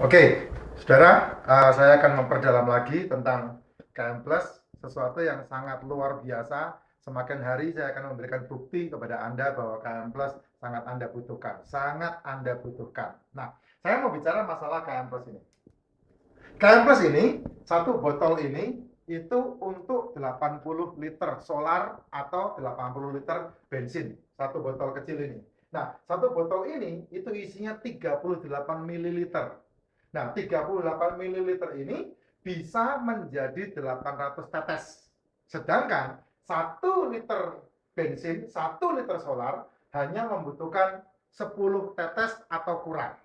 Oke, saudara, saya akan memperdalam lagi tentang KM Plus, sesuatu yang sangat luar biasa. Semakin hari saya akan memberikan bukti kepada Anda bahwa KM Plus sangat Anda butuhkan, sangat Anda butuhkan. Nah, saya mau bicara masalah KM Plus ini. KM Plus ini, satu botol ini itu untuk 80 liter solar atau 80 liter bensin, satu botol kecil ini. Nah, satu botol ini itu isinya 38 mililiter. Nah, 38 mililiter ini bisa menjadi 800 tetes. Sedangkan 1 liter bensin, 1 liter solar hanya membutuhkan 10 tetes atau kurang.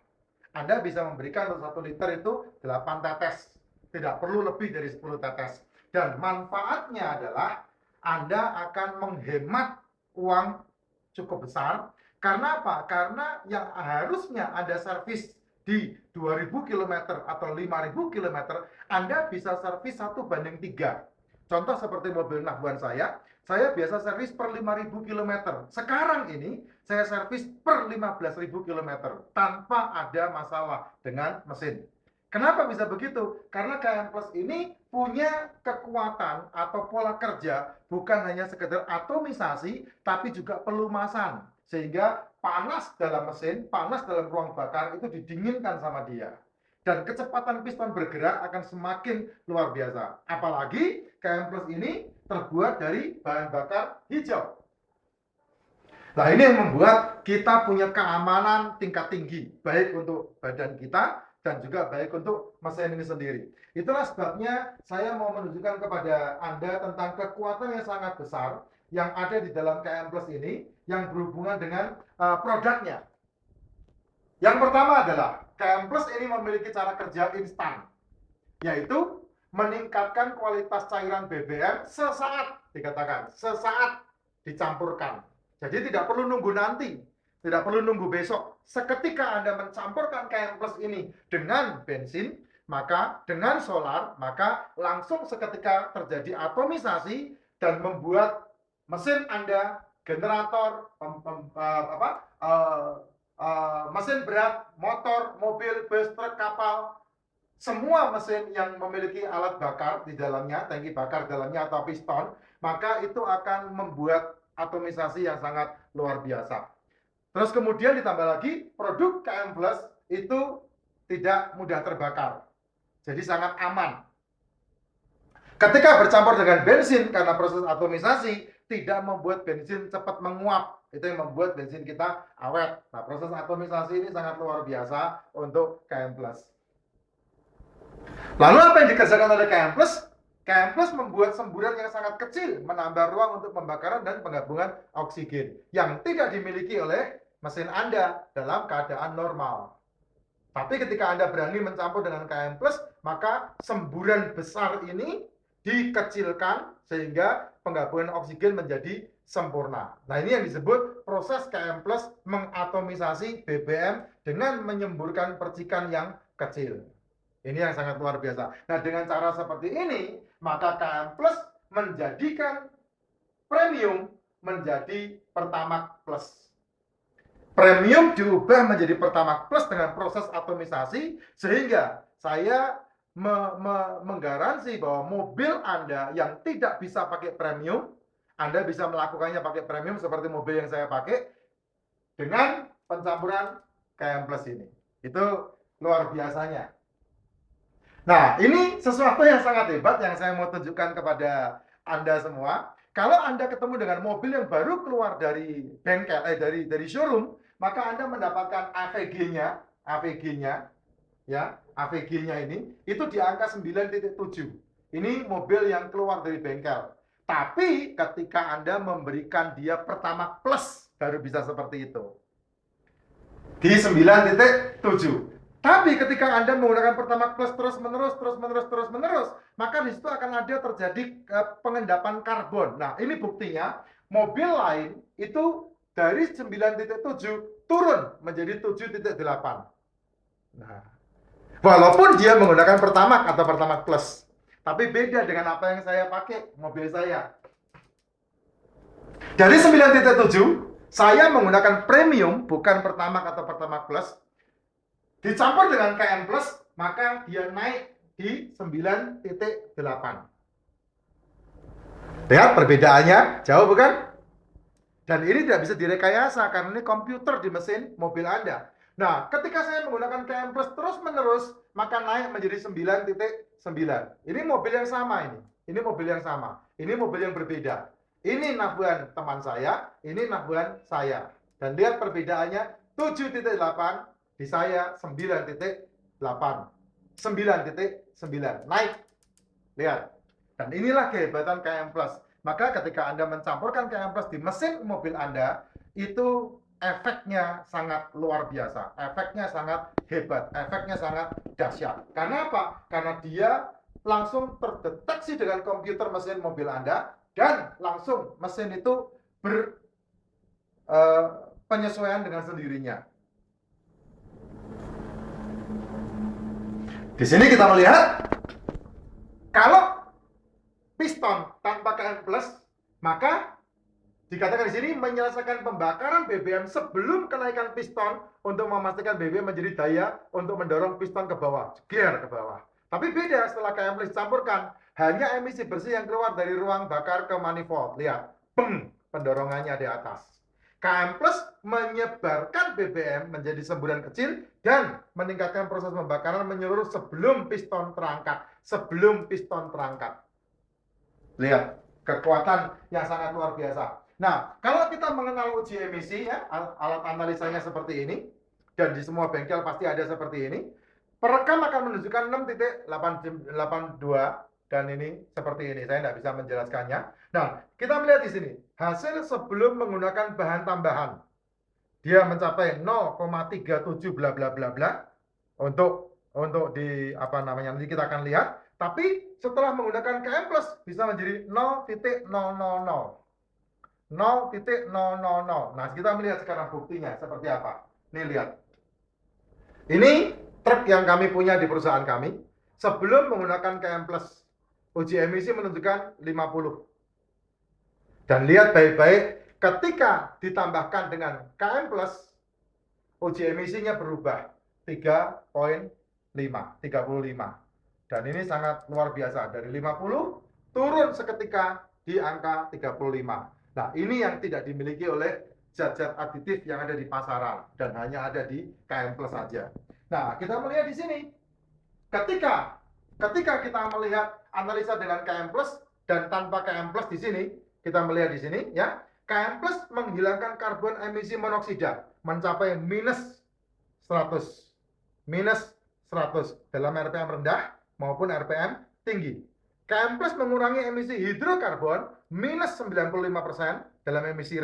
Anda bisa memberikan untuk 1 liter itu 8 tetes. Tidak perlu lebih dari 10 tetes. Dan manfaatnya adalah Anda akan menghemat uang cukup besar. Karena apa? Karena yang harusnya Anda servis di 2000 km atau 5000 km, Anda bisa servis 1:3. Contoh seperti mobil nahbuan saya biasa servis per 5000 km. Sekarang ini saya servis per 15000 km tanpa ada masalah dengan mesin. Kenapa bisa begitu? Karena KM Plus ini punya kekuatan atau pola kerja bukan hanya sekedar atomisasi, tapi juga pelumasan. Sehingga panas dalam mesin, panas dalam ruang bakar itu didinginkan sama dia. Dan kecepatan piston bergerak akan semakin luar biasa. Apalagi KM Plus ini terbuat dari bahan bakar hijau. Nah, ini yang membuat kita punya keamanan tingkat tinggi, baik untuk badan kita dan juga baik untuk mesin ini sendiri. Itulah sebabnya saya mau menunjukkan kepada Anda tentang kekuatan yang sangat besar yang ada di dalam KM Plus ini yang berhubungan dengan produknya. Yang pertama adalah KM Plus ini memiliki cara kerja instan, yaitu meningkatkan kualitas cairan BBM sesaat, dikatakan sesaat dicampurkan. Jadi tidak perlu nunggu nanti, tidak perlu nunggu besok. Seketika Anda mencampurkan KM Plus ini dengan bensin, maka dengan solar, maka langsung seketika terjadi atomisasi dan membuat mesin Anda, generator, mesin berat, motor, mobil, bus, truk, kapal, semua mesin yang memiliki alat bakar di dalamnya, tangki bakar di dalamnya atau piston, maka itu akan membuat atomisasi yang sangat luar biasa. Terus kemudian ditambah lagi, produk KM Plus itu tidak mudah terbakar. Jadi sangat aman. Ketika bercampur dengan bensin karena proses atomisasi tidak membuat bensin cepat menguap. Itu yang membuat bensin kita awet. Nah, proses atomisasi ini sangat luar biasa untuk KM Plus. Lalu apa yang dikerjakan oleh KM Plus? KM Plus membuat semburan yang sangat kecil, menambah ruang untuk pembakaran dan penggabungan oksigen yang tidak dimiliki oleh mesin Anda dalam keadaan normal. Tapi ketika Anda berani mencampur dengan KM Plus, maka semburan besar ini dikecilkan sehingga penggabungan oksigen menjadi sempurna. Nah, ini yang disebut proses KM Plus mengatomisasi BBM dengan menyemburkan percikan yang kecil. Ini yang sangat luar biasa. Nah, dengan cara seperti ini, maka KM Plus menjadikan premium menjadi Pertamax Plus. Premium diubah menjadi Pertamax Plus dengan proses atomisasi, sehingga saya menggaransi bahwa mobil Anda yang tidak bisa pakai premium, Anda bisa melakukannya pakai premium seperti mobil yang saya pakai dengan pencampuran KM Plus ini. Itu luar biasanya. Nah, ini sesuatu yang sangat hebat yang saya mau tunjukkan kepada Anda semua. Kalau Anda ketemu dengan mobil yang baru keluar dari bengkel, dari showroom, maka Anda mendapatkan AVG-nya, ya, AVG-nya ini itu di angka 9.7. Ini mobil yang keluar dari bengkel. Tapi ketika Anda memberikan dia Pertamax Plus, baru bisa seperti itu. Di 9.7. Tapi ketika Anda menggunakan Pertamax Plus terus-menerus, maka di situ akan ada terjadi pengendapan karbon. Nah, ini buktinya mobil lain itu dari 9.7 turun menjadi 7.8. Nah, walaupun dia menggunakan Pertamax atau Pertamax Plus, tapi beda dengan apa yang saya pakai mobil saya. Dari 9.7, saya menggunakan premium, bukan Pertamax atau Pertamax Plus. Dicampur dengan KM Plus, maka dia naik di 9,8. Lihat perbedaannya, jauh bukan? Dan ini tidak bisa direkayasa karena ini komputer di mesin mobil Anda. Nah, ketika saya menggunakan KM Plus terus-menerus, maka naik menjadi 9,9. Ini mobil yang sama ini. Ini mobil yang sama. Ini mobil yang berbeda. Ini nahbuan teman saya, ini nahbuan saya. Dan lihat perbedaannya, 7,8 di saya 9,8. 9,9 naik. Lihat. Dan inilah kehebatan KM Plus. Maka ketika Anda mencampurkan KM Plus di mesin mobil Anda, itu efeknya sangat luar biasa, efeknya sangat hebat, efeknya sangat dahsyat. Karena apa? Karena dia langsung terdeteksi dengan komputer mesin mobil Anda dan langsung mesin itu penyesuaian dengan sendirinya. Di sini kita melihat kalau piston tanpa KM Plus, maka dikatakan di sini menyelesaikan pembakaran BBM sebelum kenaikan piston untuk memastikan BBM menjadi daya untuk mendorong piston ke bawah, gear ke bawah. Tapi beda setelah KM Plus dicampurkan, hanya emisi bersih yang keluar dari ruang bakar ke manifold. Lihat, pendorongannya di atas. KM Plus menyebarkan BBM menjadi semburan kecil dan meningkatkan proses pembakaran menyeluruh sebelum piston terangkat. Sebelum piston terangkat. Lihat, kekuatan yang sangat luar biasa. Nah, kalau kita mengenal uji emisi, ya, alat analisanya seperti ini, dan di semua bengkel pasti ada seperti ini, perekam akan menunjukkan 6,82, dan ini seperti ini. Saya tidak bisa menjelaskannya. Nah, kita melihat di sini, hasil sebelum menggunakan bahan tambahan. Dia mencapai 0,37 bla bla bla bla untuk di apa namanya, nanti kita akan lihat. Tapi setelah menggunakan KM Plus bisa menjadi 0,000. 0,000. Nah, kita melihat sekarang buktinya seperti apa. Nih lihat. Ini truk yang kami punya di perusahaan kami. Sebelum menggunakan KM Plus, uji emisi menunjukkan 50. Dan lihat baik-baik, ketika ditambahkan dengan KM Plus, uji emisinya berubah 35. Dan ini sangat luar biasa. Dari 50 turun seketika di angka 35. Nah, ini yang tidak dimiliki oleh zat-zat aditif yang ada di pasaran dan hanya ada di KM Plus saja. Nah, kita melihat di sini, ketika kita melihat analisa dengan KM Plus dan tanpa KM Plus di sini, kita melihat di sini, ya, KM Plus menghilangkan karbon emisi monoksida mencapai minus 100 dalam RPM rendah maupun RPM tinggi. KM Plus mengurangi emisi hidrokarbon minus 95% dalam emisi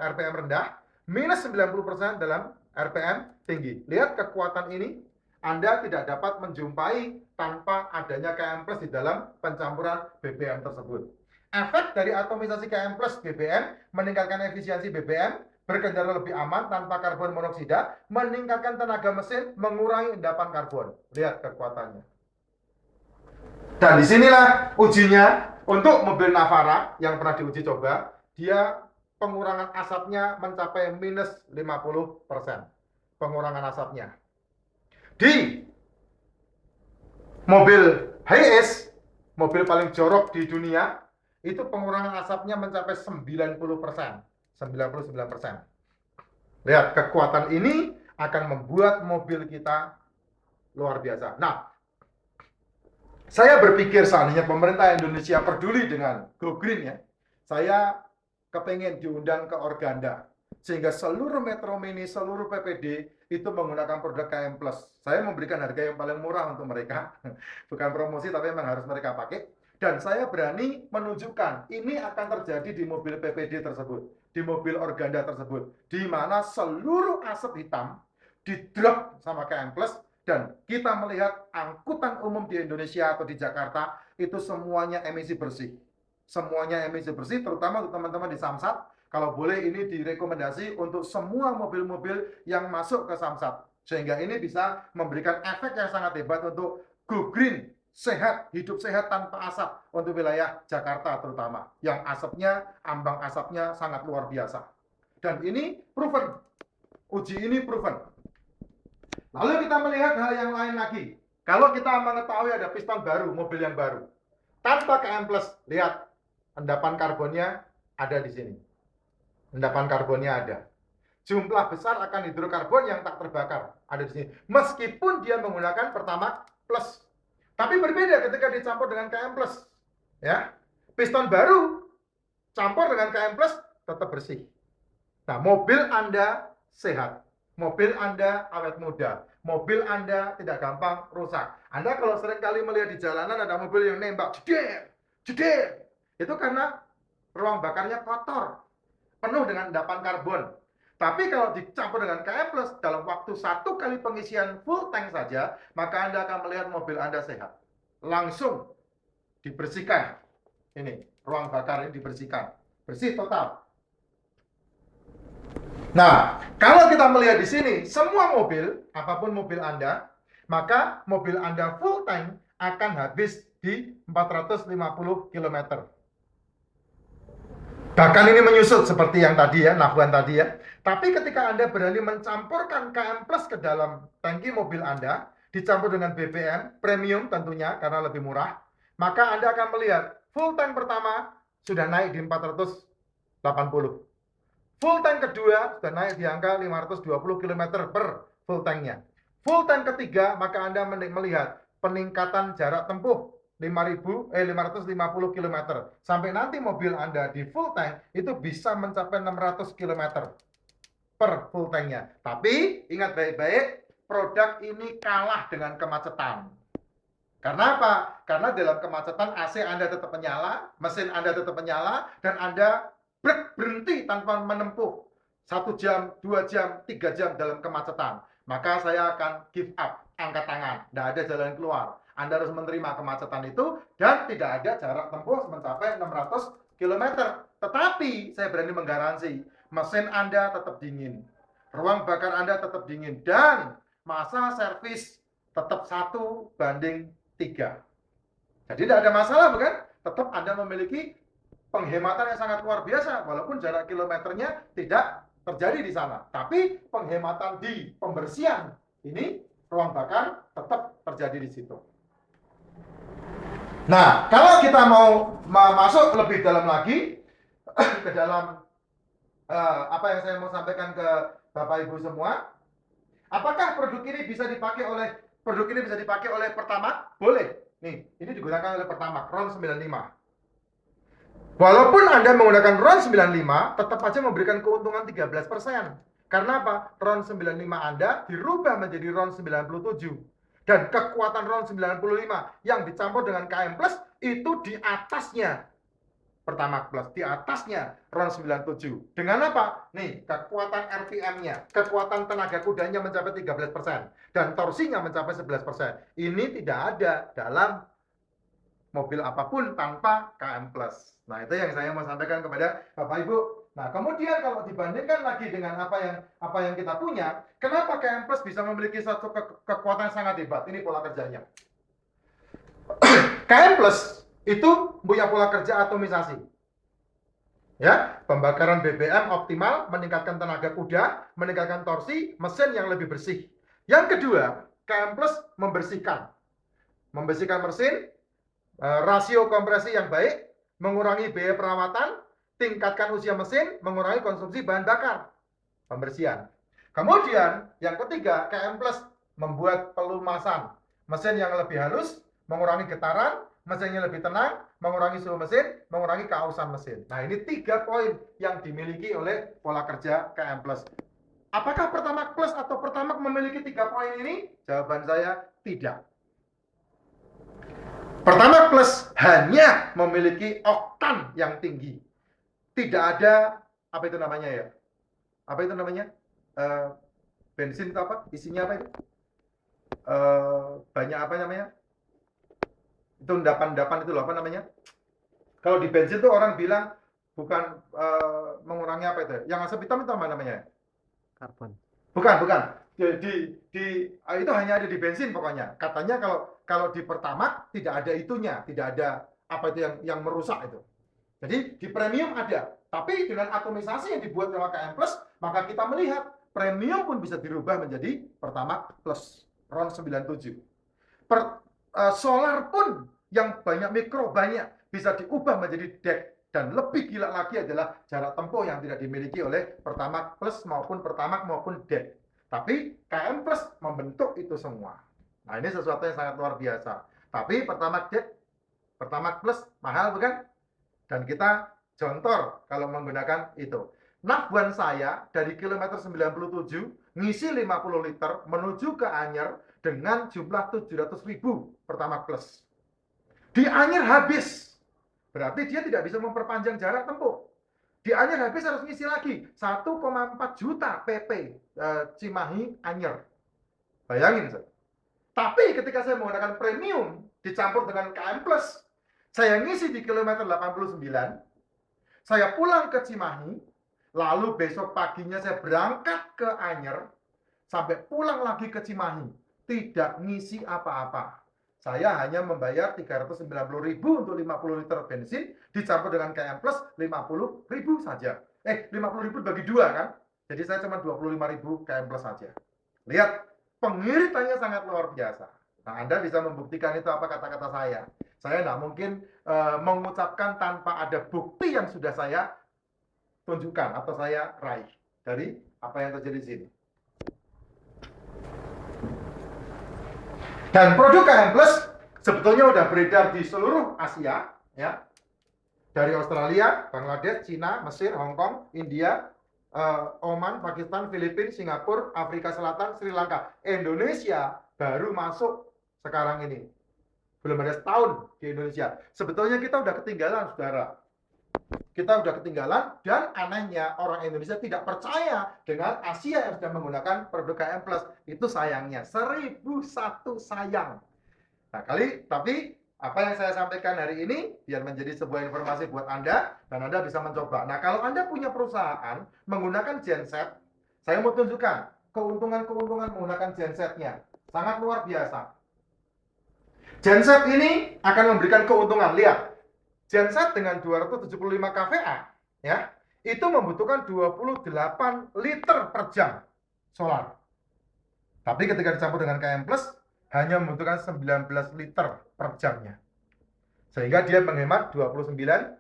RPM rendah, minus 90% dalam RPM tinggi. Lihat kekuatan ini, Anda tidak dapat menjumpai tanpa adanya KM Plus di dalam pencampuran BBM tersebut. Efek dari atomisasi KM Plus BBM meningkatkan efisiensi BBM, berkendara lebih aman tanpa karbon monoksida, meningkatkan tenaga mesin, mengurangi endapan karbon. Lihat kekuatannya. Dan disinilah ujinya untuk mobil Navara yang pernah diuji coba, dia pengurangan asapnya mencapai minus 50%. Pengurangan asapnya. Di mobil Hiace, mobil paling jorok di dunia, itu pengurangan asapnya mencapai 90%. 99%. Lihat, kekuatan ini akan membuat mobil kita luar biasa. Nah, saya berpikir seandainya pemerintah Indonesia peduli dengan Go Green, ya, saya kepengen diundang ke Organda, sehingga seluruh Metro Mini, seluruh PPD itu menggunakan produk KM Plus. Saya memberikan harga yang paling murah untuk mereka, bukan promosi tapi memang harus mereka pakai. Dan saya berani menunjukkan ini akan terjadi di mobil PPD tersebut, di mobil Organda tersebut, di mana seluruh asap hitam di-drop sama KM Plus, dan kita melihat angkutan umum di Indonesia atau di Jakarta itu semuanya emisi bersih. Semuanya emisi bersih, terutama untuk teman-teman di Samsat. Kalau boleh ini direkomendasi untuk semua mobil-mobil yang masuk ke Samsat, sehingga ini bisa memberikan efek yang sangat hebat untuk Go Green, sehat, hidup sehat tanpa asap untuk wilayah Jakarta terutama, yang asapnya, ambang asapnya sangat luar biasa. Dan ini proven, uji ini proven. Lalu kita melihat hal yang lain lagi. Kalau kita mengetahui ada piston baru, mobil yang baru, tanpa KM Plus, lihat endapan karbonnya ada di sini. Endapan karbonnya ada. Jumlah besar akan hidrokarbon yang tak terbakar ada di sini. Meskipun dia menggunakan Pertamax Plus. Tapi berbeda ketika dicampur dengan KM Plus. Ya. Piston baru campur dengan KM Plus tetap bersih. Nah, mobil Anda sehat. Mobil Anda awet muda. Mobil Anda tidak gampang rusak. Anda kalau sering kali melihat di jalanan ada mobil yang nembak, jeder, jeder. Itu karena ruang bakarnya kotor. Penuh dengan endapan karbon. Tapi kalau dicampur dengan KM Plus dalam waktu 1 kali pengisian full tank saja, maka Anda akan melihat mobil Anda sehat. Langsung dibersihkan. Ini, ruang bakar ini dibersihkan. Bersih total. Nah, kalau kita melihat di sini, semua mobil, apapun mobil Anda, maka mobil Anda full tank akan habis di 450 km. Bahkan ini menyusut seperti yang tadi ya, nabuan tadi ya. Tapi ketika Anda berani mencampurkan KM Plus ke dalam tangki mobil Anda, dicampur dengan BBM, premium tentunya karena lebih murah, maka Anda akan melihat full tank pertama sudah naik di 480. Full tank kedua sudah naik di angka 520 km per full tanknya. Full tank ketiga, maka Anda melihat peningkatan jarak tempuh 550 km. Sampai nanti mobil Anda di full tank itu bisa mencapai 600 km per full tanknya. Tapi ingat baik-baik, produk ini kalah dengan kemacetan. Karena apa? Karena dalam kemacetan AC Anda tetap menyala, mesin Anda tetap menyala, dan Anda berhenti tanpa menempuh 1 jam, 2 jam, 3 jam dalam kemacetan. Maka saya akan give up, angkat tangan, tidak ada jalan keluar. Anda harus menerima kemacetan itu dan tidak ada jarak tempuh mencapai 600 km. Tetapi saya berani menggaransi, mesin Anda tetap dingin, ruang bakar Anda tetap dingin, dan masa servis tetap 1:3. Jadi tidak ada masalah, bukan? Tetap Anda memiliki penghematan yang sangat luar biasa, walaupun jarak kilometernya tidak terjadi di sana. Tapi penghematan di pembersihan ini, ruang bakar tetap terjadi di situ. Nah, kalau kita mau masuk lebih dalam lagi ke dalam apa yang saya mau sampaikan ke Bapak Ibu semua, apakah produk ini bisa dipakai oleh Pertamax? Boleh. Nih, ini digunakan oleh Pertamax RON 95. Walaupun Anda menggunakan RON 95, tetap saja memberikan keuntungan 13%. Karena apa? RON 95 Anda dirubah menjadi RON 97. Dan kekuatan RON 95 yang dicampur dengan KM Plus itu di atasnya Pertamax Plus, di atasnya RON 97. Dengan apa? Nih, kekuatan RPM-nya, kekuatan tenaga kudanya mencapai 13%. Dan torsinya mencapai 11%. Ini tidak ada dalam mobil apapun tanpa KM Plus. Nah, itu yang saya mau sampaikan kepada Bapak Ibu. Nah, kemudian kalau dibandingkan lagi dengan apa yang kita punya, kenapa KM Plus bisa memiliki satu kekuatan yang sangat hebat? Ini pola kerjanya. KM Plus itu punya pola kerja atomisasi. Ya, pembakaran BBM optimal, meningkatkan tenaga kuda, meningkatkan torsi, mesin yang lebih bersih. Yang kedua, KM Plus membersihkan mesin, rasio kompresi yang baik, mengurangi biaya perawatan, tingkatkan usia mesin, mengurangi konsumsi bahan bakar, pembersihan. Kemudian yang ketiga, KM Plus membuat pelumasan, mesin yang lebih halus, mengurangi getaran, mesinnya lebih tenang, mengurangi suhu mesin, mengurangi keausan mesin. Nah, ini 3 poin yang dimiliki oleh pola kerja KM Plus. Apakah Pertamax Plus atau Pertamax memiliki 3 poin ini? Jawaban saya tidak. Pertamax Plus hanya memiliki oktan yang tinggi. Tidak ada, apa itu namanya ya? Apa itu namanya? Bensin itu apa? Isinya apa itu? Banyak apa namanya? Itu endapan-endapan itu loh, apa namanya? Kalau di bensin tuh orang bilang bukan mengurangi apa itu? Yang asap hitam itu apa namanya? Karbon. Bukan. Itu hanya ada di bensin pokoknya. Katanya kalau di Pertamax tidak ada itunya, tidak ada apa itu yang merusak itu. Jadi di premium ada, tapi dengan atomisasi yang dibuat oleh KM Plus, maka kita melihat Premium pun bisa dirubah menjadi Pertamax Plus RON 97. Solar pun yang banyak mikro banyak bisa diubah menjadi DEC. Dan lebih gila lagi adalah jarak tempuh yang tidak dimiliki oleh Pertamax Plus maupun Pertamax maupun DEC. Tapi KM Plus membentuk itu semua. Nah, ini sesuatu yang sangat luar biasa. Tapi Pertamax DEC, Pertamax Plus mahal bukan? Dan kita jontor kalau menggunakan itu. Nakbuan saya dari kilometer 97 ngisi 50 liter menuju ke Anyer dengan jumlah 700.000 Pertamax Plus. Di Anyer habis. Berarti dia tidak bisa memperpanjang jarak tempuh. Di Anyer habis harus ngisi lagi 1,4 juta PP Cimahi Anyer. Bayangin. Tapi ketika saya menggunakan premium dicampur dengan KM Plus, saya ngisi di kilometer 89, saya pulang ke Cimahi, lalu besok paginya saya berangkat ke Anyer, sampai pulang lagi ke Cimahi, tidak ngisi apa-apa. Saya hanya membayar 390.000 untuk 50 liter bensin, dicampur dengan KM Plus 50.000 saja. 50.000 bagi 2 kan? Jadi saya cuma 25.000 KM Plus saja. Lihat, pengiritannya sangat luar biasa. Nah, Anda bisa membuktikan itu apa kata-kata saya. Saya tidak mungkin mengucapkan tanpa ada bukti yang sudah saya tunjukkan atau saya raih dari apa yang terjadi di sini. Dan produk KM Plus sebetulnya sudah beredar di seluruh Asia, ya, dari Australia, Bangladesh, Cina, Mesir, Hong Kong, India, Oman, Pakistan, Filipina, Singapura, Afrika Selatan, Sri Lanka. Indonesia baru masuk sekarang ini. Belum ada setahun di Indonesia. Sebetulnya kita udah ketinggalan, saudara. Kita udah ketinggalan, dan anehnya orang Indonesia tidak percaya dengan Asia yang sudah menggunakan produk KM Plus. Itu sayangnya, 1001 sayang. Nah, tapi apa yang saya sampaikan hari ini biar menjadi sebuah informasi buat Anda, dan Anda bisa mencoba. Nah, kalau Anda punya perusahaan menggunakan genset, saya mau tunjukkan keuntungan-keuntungan menggunakan gensetnya. Sangat luar biasa. Genset ini akan memberikan keuntungan. Lihat, genset dengan 275 kVA, ya, itu membutuhkan 28 liter per jam solar. Tapi ketika dicampur dengan KM Plus, hanya membutuhkan 19 liter per jamnya. Sehingga dia menghemat 29%.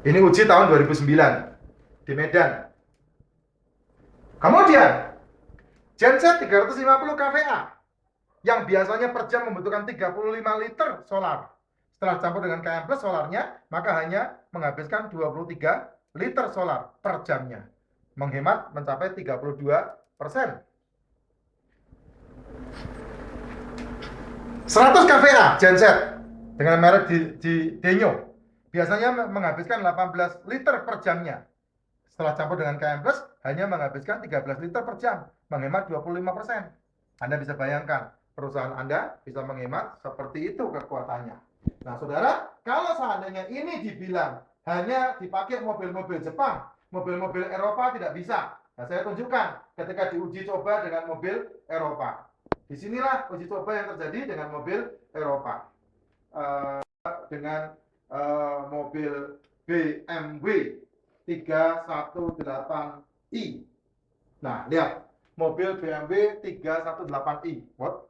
Ini uji tahun 2009 di Medan. Kemudian, genset 350 kVA yang biasanya per jam membutuhkan 35 liter solar. Setelah campur dengan KM Plus solarnya, maka hanya menghabiskan 23 liter solar per jamnya. Menghemat mencapai 32%. 100 kVA genset dengan merek di Denyo biasanya menghabiskan 18 liter per jamnya. Setelah campur dengan KM Plus hanya menghabiskan 13 liter per jam, menghemat 25%. Anda bisa bayangkan, perusahaan Anda bisa menghemat seperti itu kekuatannya. Nah, saudara, kalau seandainya ini dibilang hanya dipakai mobil-mobil Jepang, mobil-mobil Eropa tidak bisa. Nah, saya tunjukkan ketika diuji coba dengan mobil Eropa. Disinilah uji coba yang terjadi dengan mobil Eropa. Dengan mobil BMW 318i. Nah, lihat. Mobil BMW 318i. What?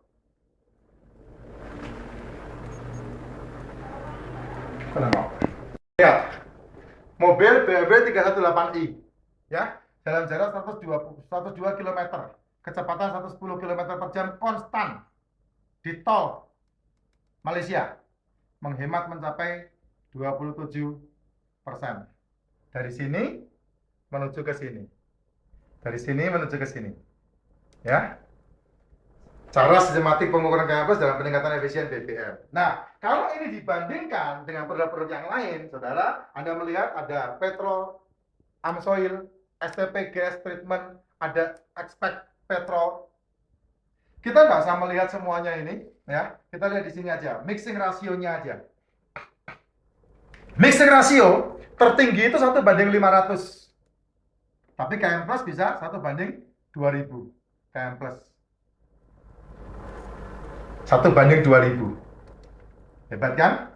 Kenapa? Lihat. Mobil BMW 318i. Ya, dalam jarak 102 km. Kecepatan 110 km per jam konstan di tol Malaysia. Menghemat mencapai 27%. Dari sini menuju ke sini. Dari sini menuju ke sini. Ya, cara sistematik pengukuran KM Plus dalam peningkatan efisien BBM. Nah, kalau ini dibandingkan dengan produk-produk yang lain, saudara, Anda melihat ada Petro Amsoil, STP Gas Treatment, ada Expect Petro. Kita nggak usah melihat semuanya ini, ya. Kita lihat di sini aja, mixing rasionya aja. Mixing rasio tertinggi itu 1:500. Tapi KM Plus bisa 1:2000. KM Plus 1:2000. Hebat kan?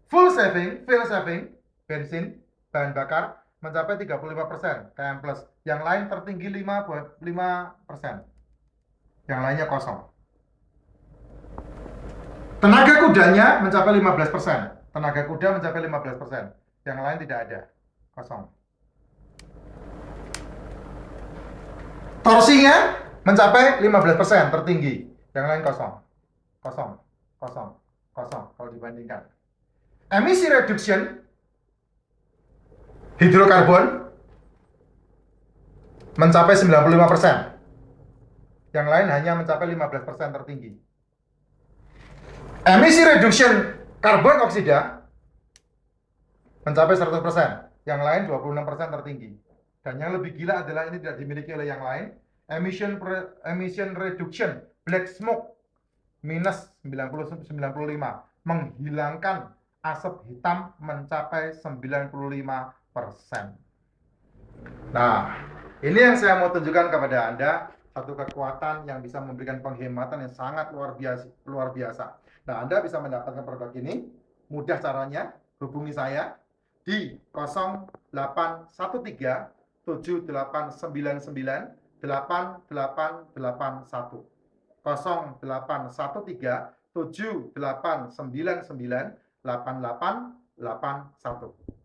Fuel saving bensin, bahan bakar mencapai 35% KM Plus. Yang lain tertinggi 5%. Yang lainnya kosong. Tenaga kudanya mencapai 15%. Tenaga kuda mencapai 15%. Yang lain tidak ada. Kosong. Torsinya mencapai 15% tertinggi. Yang lain kosong. Kosong. Kosong. Kosong kalau dibandingkan. Emisi reduction hidrokarbon mencapai 95%. Yang lain hanya mencapai 15% tertinggi. Emisi reduction karbon oksida mencapai 100%. Yang lain 26% tertinggi. Dan yang lebih gila adalah ini tidak dimiliki oleh yang lain. Emission reduction black smoke minus 95, menghilangkan asap hitam mencapai 95%. Nah, ini yang saya mau tunjukkan kepada Anda, satu kekuatan yang bisa memberikan penghematan yang sangat luar biasa. Nah, Anda bisa mendapatkan produk ini, mudah caranya, hubungi saya di 0813 7899 8881 0813 7899 8881.